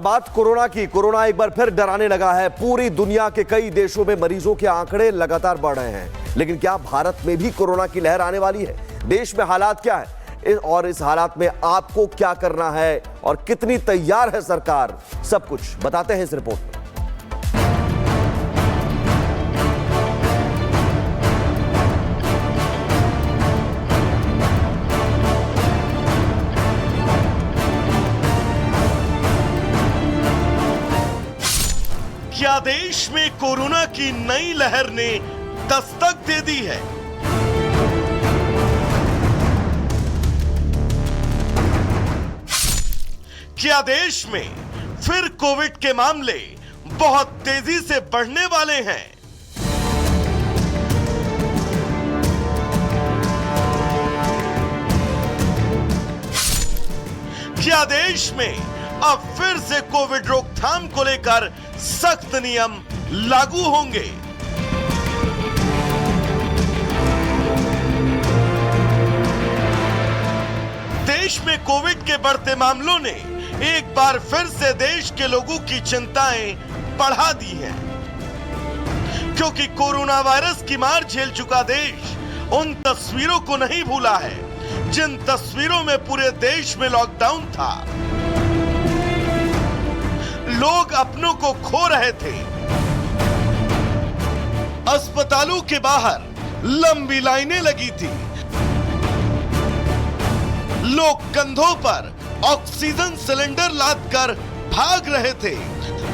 बात कोरोना की। कोरोना एक बार फिर डराने लगा है। पूरी दुनिया के कई देशों में मरीजों के आंकड़े लगातार बढ़ रहे हैं, लेकिन क्या भारत में भी कोरोना की लहर आने वाली है? देश में हालात क्या है और इस हालात में आपको क्या करना है और कितनी तैयार है सरकार, सब कुछ बताते हैं इस रिपोर्ट में। क्या देश में कोरोना की नई लहर ने दस्तक दे दी है? क्या देश में फिर कोविड के मामले बहुत तेजी से बढ़ने वाले हैं? क्या देश में अब फिर से कोविड रोकथाम को लेकर सख्त नियम लागू होंगे? देश में कोविड के बढ़ते मामलों ने एक बार फिर से देश के लोगों की चिंताएं बढ़ा दी हैं, क्योंकि कोरोना वायरस की मार झेल चुका देश उन तस्वीरों को नहीं भूला है जिन तस्वीरों में पूरे देश में लॉकडाउन था। लोग अपनों को खो रहे थे। अस्पतालों के बाहर लंबी लाइनें लगी थी। लोग कंधों पर ऑक्सीजन सिलेंडर लादकर भाग रहे थे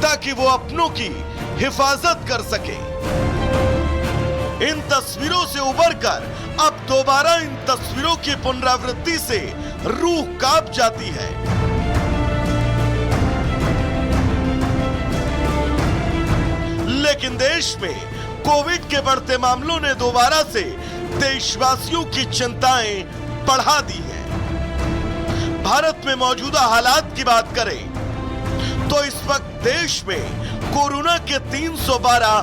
ताकि वो अपनों की हिफाजत कर सके। इन तस्वीरों से उबरकर अब दोबारा इन तस्वीरों की पुनरावृत्ति से रूह कांप जाती है। लेकिन देश में कोविड के बढ़ते मामलों ने दोबारा से देशवासियों की चिंताएं बढ़ा दी हैं। भारत में मौजूदा हालात की बात करें तो इस वक्त देश में कोरोना के 312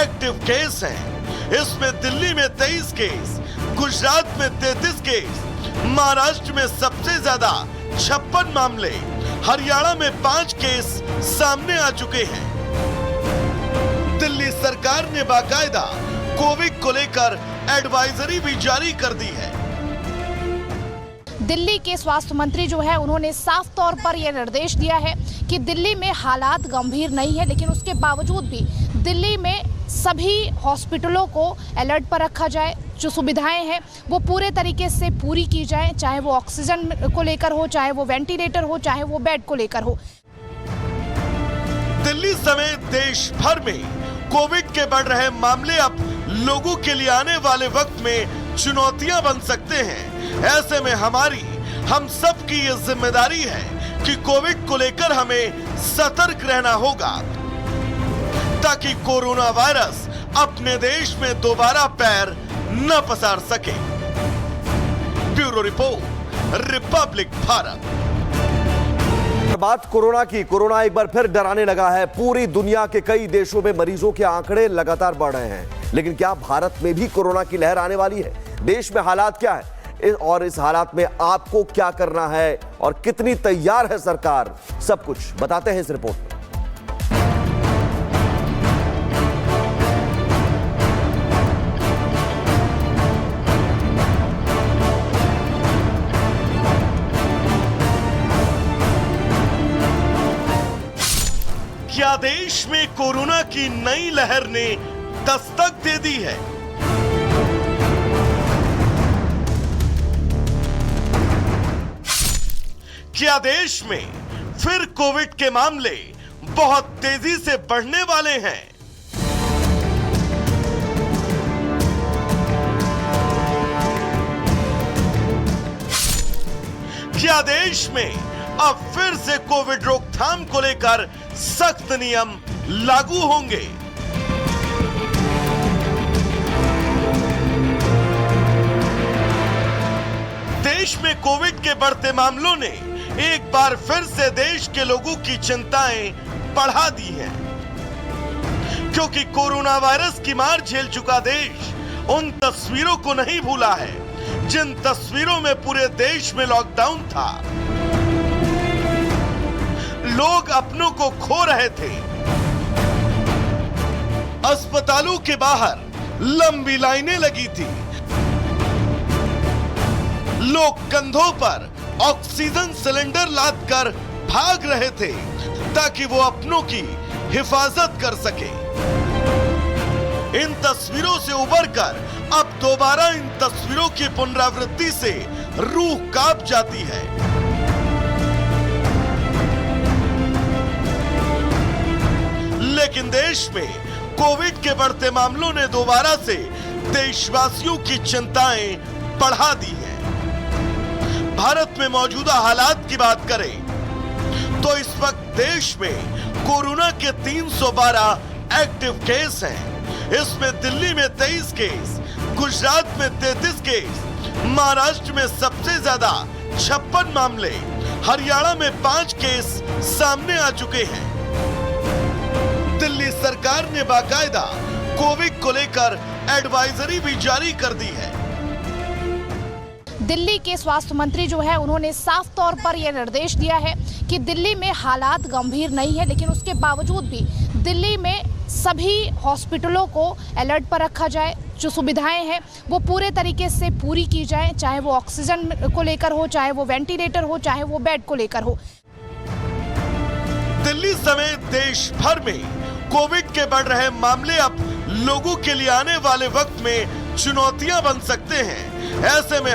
एक्टिव केस हैं। इसमें दिल्ली में 23 केस, गुजरात में 33 केस, महाराष्ट्र में सबसे ज्यादा 56 मामले, हरियाणा में 5 केस सामने आ चुके हैं। दिल्ली सरकार ने बाकायदा कोविड को लेकर एडवाइजरी भी जारी कर दी है। दिल्ली के स्वास्थ्य मंत्री जो है उन्होंने साफ तौर पर यह निर्देश दिया है कि दिल्ली में हालात गंभीर नहीं है, लेकिन उसके बावजूद भी दिल्ली में सभी हॉस्पिटलों को अलर्ट पर रखा जाए। जो सुविधाएं हैं वो पूरे तरीके से पूरी की जाए, चाहे वो ऑक्सीजन को लेकर हो, चाहे वो वेंटिलेटर हो, चाहे वो बेड को लेकर हो। दिल्ली समेत देश भर में कोविड के बढ़ रहे मामले अब लोगों के लिए आने वाले वक्त में चुनौतियां बन सकते हैं। ऐसे में हम सब की ये जिम्मेदारी है कि कोविड को लेकर हमें सतर्क रहना होगा ताकि कोरोना वायरस अपने देश में दोबारा पैर न पसार सके। Bureau report, Republic Bharat. बात कोरोना की। कोरोना एक बार फिर डराने लगा है। पूरी दुनिया के कई देशों में मरीजों के आंकड़े लगातार बढ़ रहे हैं, लेकिन क्या भारत में भी कोरोना की लहर आने वाली है? देश में हालात क्या है और इस हालात में आपको क्या करना है और कितनी तैयार है सरकार, सब कुछ बताते हैं इस रिपोर्ट में। क्या देश में कोरोना की नई लहर ने दस्तक दे दी है? क्या देश में फिर कोविड के मामले बहुत तेजी से बढ़ने वाले हैं? क्या देश में अब फिर से कोविड रोकथाम को लेकर सख्त नियम लागू होंगे? देश में कोविड के बढ़ते मामलों ने एक बार फिर से देश के लोगों की चिंताएं बढ़ा दी हैं, क्योंकि कोरोना वायरस की मार झेल चुका देश उन तस्वीरों को नहीं भूला है जिन तस्वीरों में पूरे देश में लॉकडाउन था। लोग अपनों को खो रहे थे। अस्पतालों के बाहर लंबी लाइनें लगी थी। लोग कंधों पर ऑक्सीजन सिलेंडर लादकर भाग रहे थे ताकि वो अपनों की हिफाजत कर सके। इन तस्वीरों से उबरकर अब दोबारा इन तस्वीरों की पुनरावृत्ति से रूह कांप जाती है। लेकिन देश में कोविड के बढ़ते मामलों ने दोबारा से देशवासियों की चिंताएं बढ़ा दी हैं। भारत में मौजूदा हालात की बात करें तो इस वक्त देश में कोरोना के 312 एक्टिव केस हैं। इसमें दिल्ली में 23 केस, गुजरात में 33 केस, महाराष्ट्र में सबसे ज्यादा 56 मामले, हरियाणा में 5 केस सामने आ चुके हैं। दिल्ली सरकार ने बाकायदा कोविड को लेकर एडवाइजरी भी जारी कर दी है। दिल्ली के स्वास्थ्य मंत्री जो है उन्होंने साफ तौर पर यह निर्देश दिया है कि दिल्ली में हालात गंभीर नहीं है, लेकिन उसके बावजूद भी दिल्ली में सभी हॉस्पिटलों को अलर्ट पर रखा जाए। जो सुविधाएं हैं वो पूरे तरीके से पूरी की जाए, चाहे वो ऑक्सीजन को लेकर हो, चाहे वो वेंटिलेटर हो, चाहे वो बेड को लेकर हो। दिल्ली समेत देश भर में कोविड के बढ़ रहे मामले अब लोगों के लिए आने वाले वक्त में चुनौतियां बन सकते हैं। ऐसे में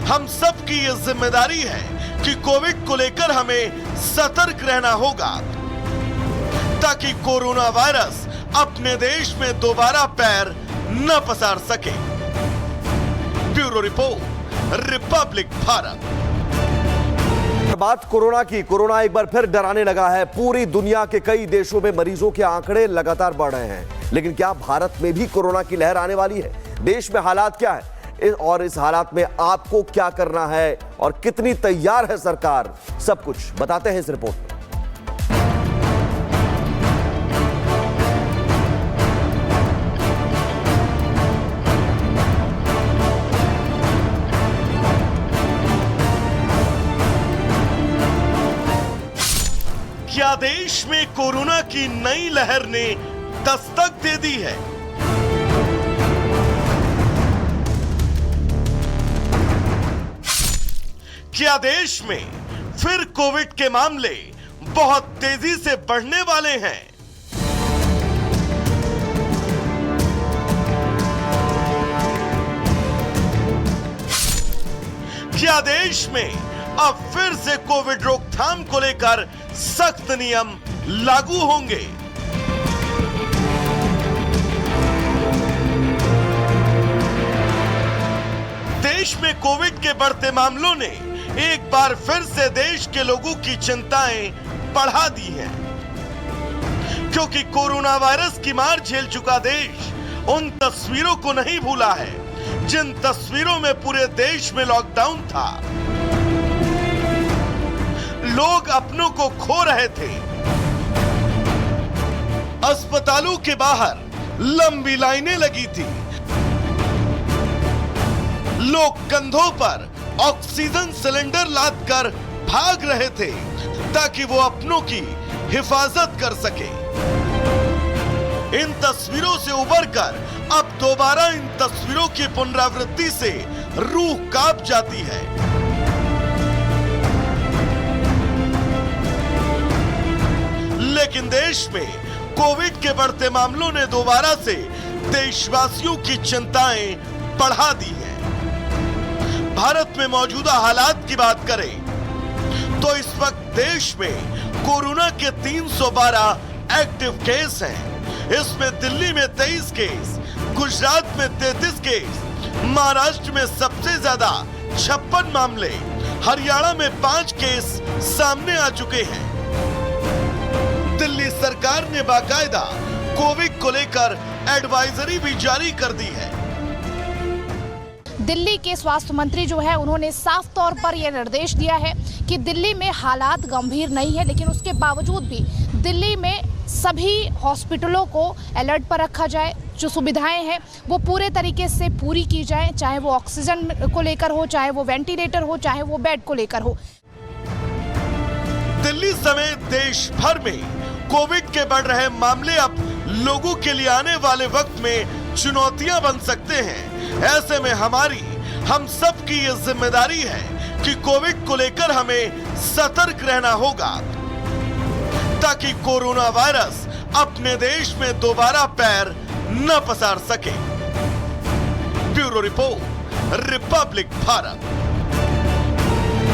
हम सब की ये जिम्मेदारी है कि कोविड को लेकर हमें सतर्क रहना होगा ताकि कोरोना वायरस अपने देश में दोबारा पैर न पसार सके। Bureau report, Republic Bharat. बात कोरोना की, कोरोना एक बार फिर डराने लगा है। पूरी दुनिया के कई देशों में मरीजों के आंकड़े लगातार बढ़ रहे हैं, लेकिन क्या भारत में भी कोरोना की लहर आने वाली है? देश में हालात क्या है और इस हालात में आपको क्या करना है और कितनी तैयार है सरकार, सब कुछ बताते हैं इस रिपोर्ट में। क्या देश में कोरोना की नई लहर ने दस्तक दे दी है? क्या देश में फिर कोविड के मामले बहुत तेजी से बढ़ने वाले हैं? क्या देश में अब फिर से कोविड रोकथाम को लेकर सख्त नियम लागू होंगे? देश में कोविड के बढ़ते मामलों ने एक बार फिर से देश के लोगों की चिंताएं बढ़ा दी हैं, क्योंकि कोरोना वायरस की मार झेल चुका देश उन तस्वीरों को नहीं भूला है जिन तस्वीरों में पूरे देश में लॉकडाउन था। लोग अपनों को खो रहे थे। अस्पतालों के बाहर लंबी लाइनें लगी थी। लोग कंधों पर ऑक्सीजन सिलेंडर लादकर भाग रहे थे ताकि वो अपनों की हिफाजत कर सके। इन तस्वीरों से उबरकर अब दोबारा इन तस्वीरों की पुनरावृत्ति से रूह कांप जाती है। लेकिन देश में कोविड के बढ़ते मामलों ने दोबारा से देशवासियों की चिंताएं बढ़ा दी हैं। भारत में मौजूदा हालात की बात करें तो इस वक्त देश में कोरोना के 312 एक्टिव केस हैं। इसमें दिल्ली में 23 केस, गुजरात में 33 केस, महाराष्ट्र में सबसे ज्यादा 56 मामले, हरियाणा में 5 केस सामने आ चुके हैं। दिल्ली सरकार ने बाकायदा कोविड को लेकर एडवाइजरी भी जारी कर दी है। दिल्ली के स्वास्थ्य मंत्री जो है उन्होंने साफ तौर पर यह निर्देश दिया है कि दिल्ली में हालात गंभीर नहीं है, लेकिन उसके बावजूद भी दिल्ली में सभी हॉस्पिटलों को अलर्ट पर रखा जाए। जो सुविधाएं हैं वो पूरे तरीके से पूरी की जाए, चाहे वो ऑक्सीजन को लेकर हो, चाहे वो वेंटिलेटर हो, चाहे वो बेड को लेकर हो। दिल्ली समेत देश भर में कोविड के बढ़ रहे मामले अब लोगों के लिए आने वाले वक्त में चुनौतियां बन सकते हैं। ऐसे में हम सब की ये जिम्मेदारी है कि कोविड को लेकर हमें सतर्क रहना होगा ताकि कोरोना वायरस अपने देश में दोबारा पैर न पसार सके। Bureau report, Republic Bharat.